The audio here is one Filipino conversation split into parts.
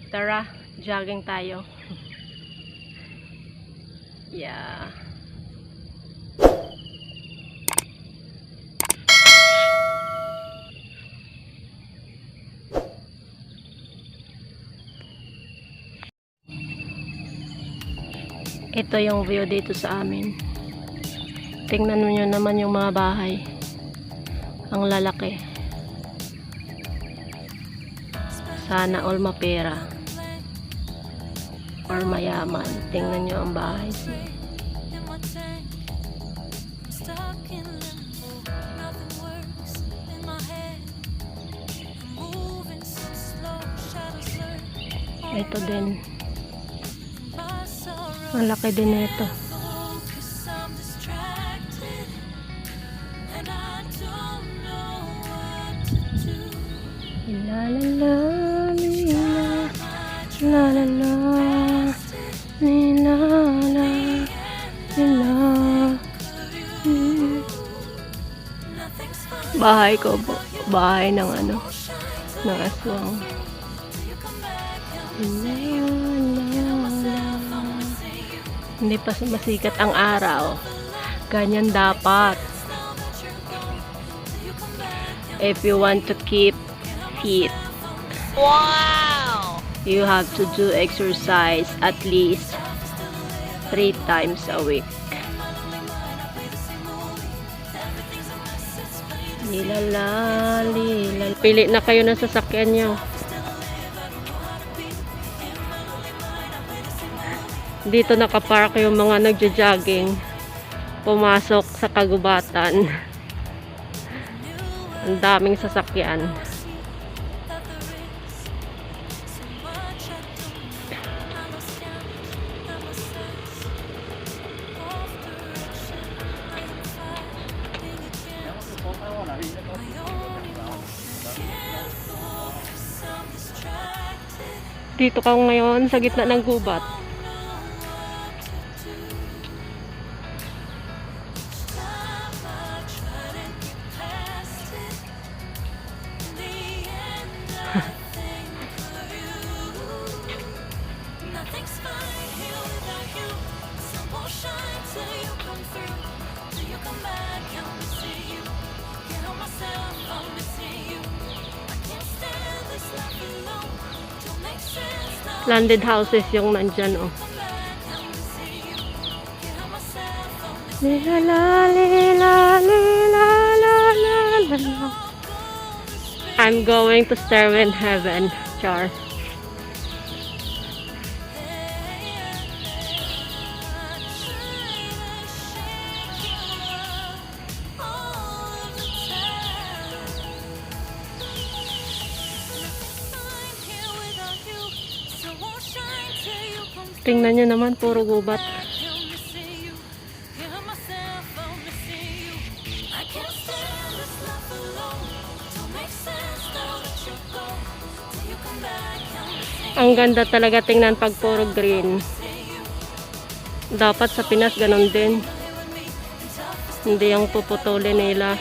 Tara, jogging tayo. Yeah. Ito yung view dito sa amin. Tingnan nyo naman yung mga bahay. Ang lalaki. Sana all mapera. Or mayaman. Tingnan nyo ang bahay. Ito din. Ang laki din ito. La la la la la la la la. Bahay ko po. Bahay ng ano, ng aswang. Hindi pa masikat ang araw. Ganyan dapat. If you want to keep fit, Wow! you have to do exercise at least 3 times a week. Lilala. Pili na kayo ng sasakyan nyo. Dito nakapark yung mga nagja-jogging. Pumasok sa kagubatan. Ang daming sasakyan. Dito ka ngayon sa gitna ng gubat. Landed houses yung nandyan, oh. I'm going to Stairway in Heaven, Char. Tingnan nyo naman, puro gubat. Ang ganda talaga tingnan pag puro green. Dapat sa Pinas ganun din. Hindi yung puputulin nila.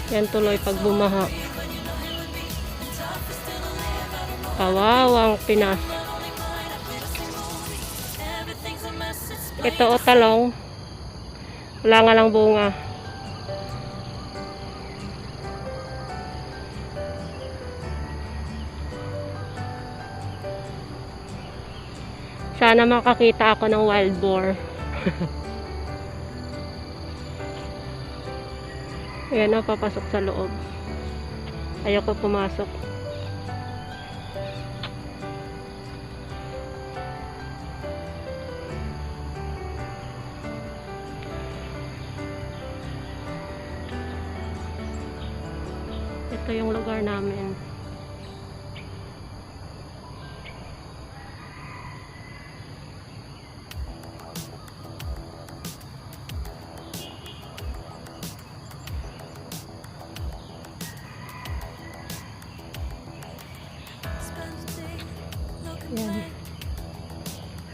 Yan tuloy pag bumaha. Kawawang Pinas. Ito o talong. Wala nga lang bunga. Sana makakita ako ng wild boar. Ayan o, papasok sa loob. Ayoko pumasok. Ito yung lugar namin. Yan.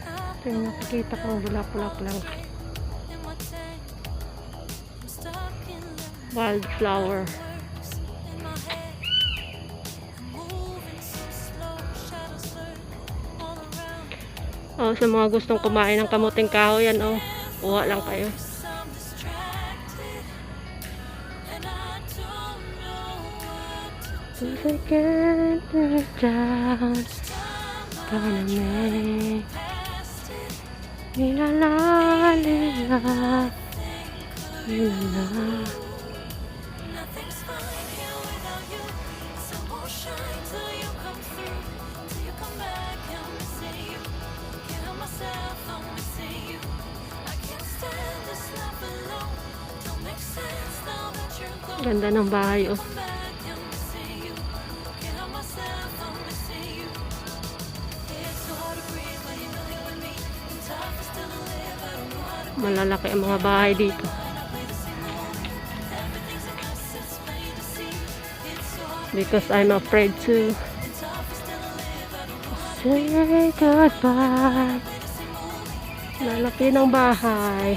Ito yung nakikita kong bulak-bulak lang. Wildflower. Oh, sa mga gustong kumain ng kamuting kahoy yan, oh. Kuha lang kayo. Cause I can't turn down panamig. Nilala, nilala, nilala. Ganda ng bahay, oh. Malalaki ang mga bahay dito. Because I'm afraid to say goodbye. Lalaki ng bahay.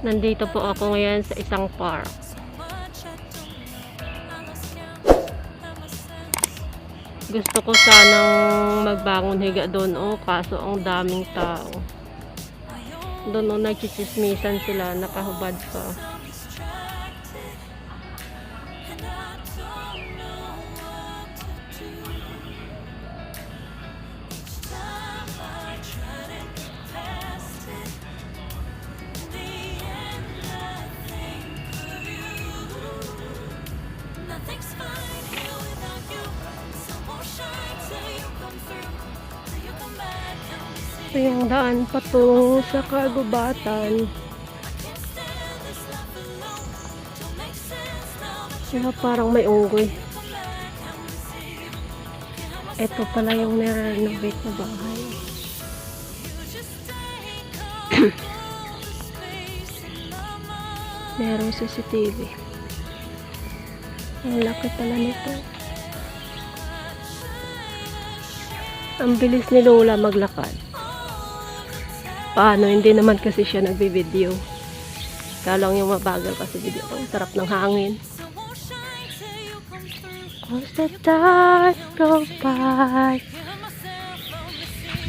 Nandito po ako ngayon sa isang park. Gusto ko sanang magbangon higa doon, oh, kaso ang daming tao. Doon, oh, nagchichismisan sila, nakahubad pa. Ito yung daan patungo sa kagubatan. Sila parang may unggoy. Ito pala yung nire-renovate na bahay. Merong CCTV. Ang laki pala nito. Ang bilis ni Lola maglakad. Paano? Hindi naman kasi siya nagbe-video. Kalang yung mabagal kasi video. Ang sarap ng hangin. Cause the time go by.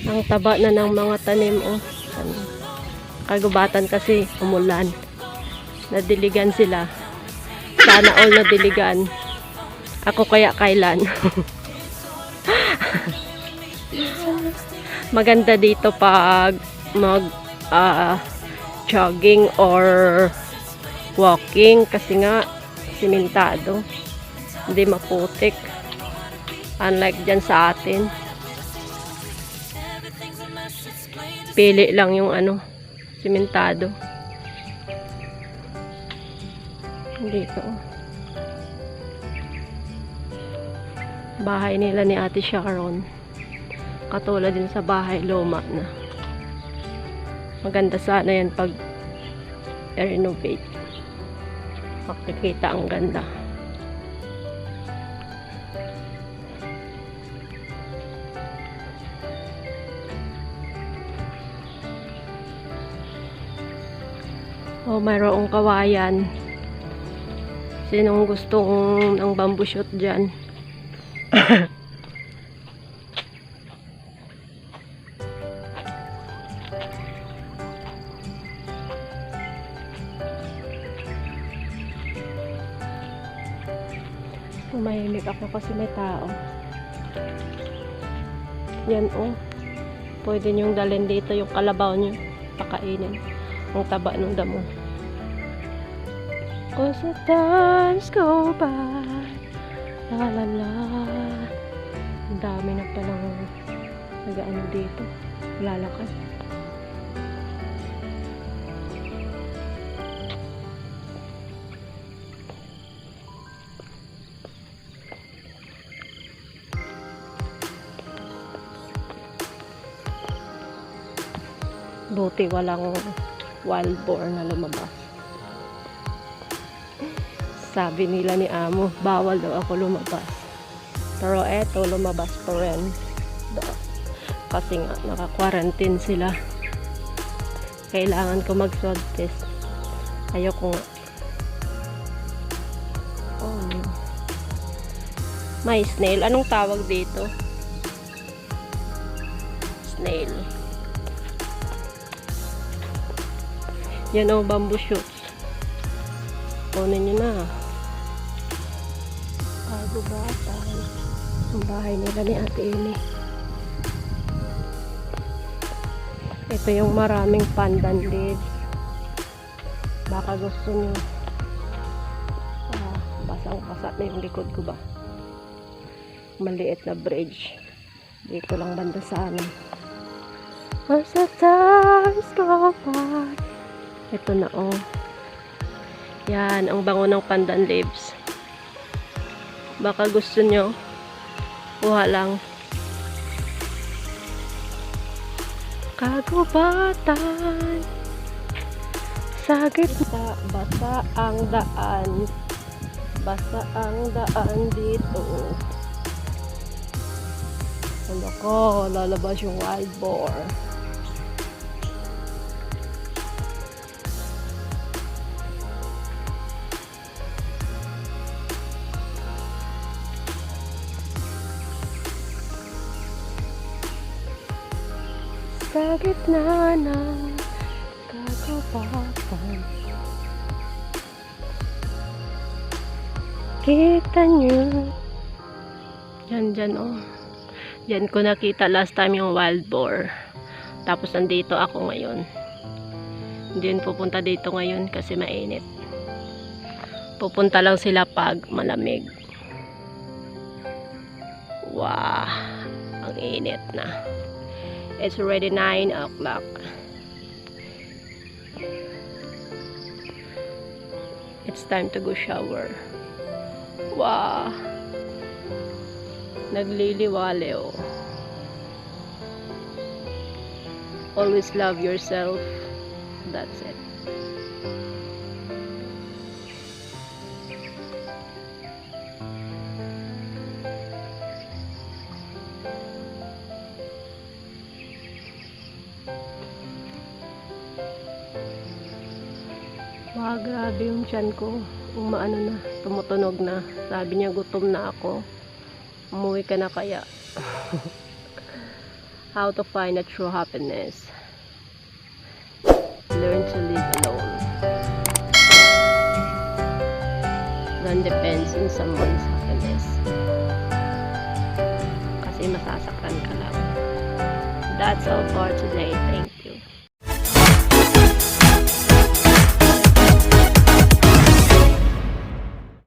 Ang taba na ng mga tanim, oh. Kagubatan kasi umulan. Nadiligan sila. Sana all nadiligan. Ako kaya kailan. Maganda dito pag mag jogging or walking kasi nga simentado, hindi maputik, unlike dyan sa atin. Pili lang yung ano, simentado. Dito, bahay nila ni Ate Sharon, katulad din sa bahay luma na. Maganda sana yan pag renovate. Makikita ang ganda. Oh, mayroong kawayan. Sinong gustong ng bamboo shoot dyan? Tumahimik ako kasi may tao. Yan, oh. Pwede nyong dalhin dito yung kalabaw nyo. Pakainin. Ang taba ng damo. Cause the times go by. La la la. Ang dami na palang nag-ano dito. Lalakad. Buti walang wild boar na lumabas. Sabi nila ni Amo, bawal daw ako lumabas. Pero eto, lumabas pa rin. Kasi nga, naka-quarantine sila. Kailangan ko mag-swab test. Ayoko nga. Oh, May snail. Anong tawag dito? Snail. Yan o, bamboo shoots. Kunin nyo na. Kagubatan. Ang bahay nila ni Ate Ini. Ito yung maraming pandan leaves. Baka gusto nyo. Basang-basa na yung likod ko ba. Maliit na bridge. Dito lang banda sa amin. As the times go by. Ito na oh. Yan, ang bango ng pandan leaves. Baka gusto nyo. Kuha lang. Kagubatan. Sa gitna, basa ang daan. Basa ang daan dito. Ano ko, lalabas yung wild boar. Sa gitna ng kagubatan. Kita nyo. Dyan oh. Dyan ko nakita last time yung wild boar. Tapos nandito ako ngayon. Hindi yun pupunta dito ngayon kasi mainit. Pupunta lang sila pag malamig. Wow. Ang init na. It's already 9 o'clock. It's time to go shower. Wow. Nagliliwale oh. Always love yourself. That's it. Wow, grabe yung tiyan ko. Umaano na, tumutunog na. Sabi niya gutom na ako. Umuwi ka na kaya. How to find a true happiness. Learn to live alone. Don't depends on someone's happiness. Kasi masasaktan ka lang. That's all for today. Thank you.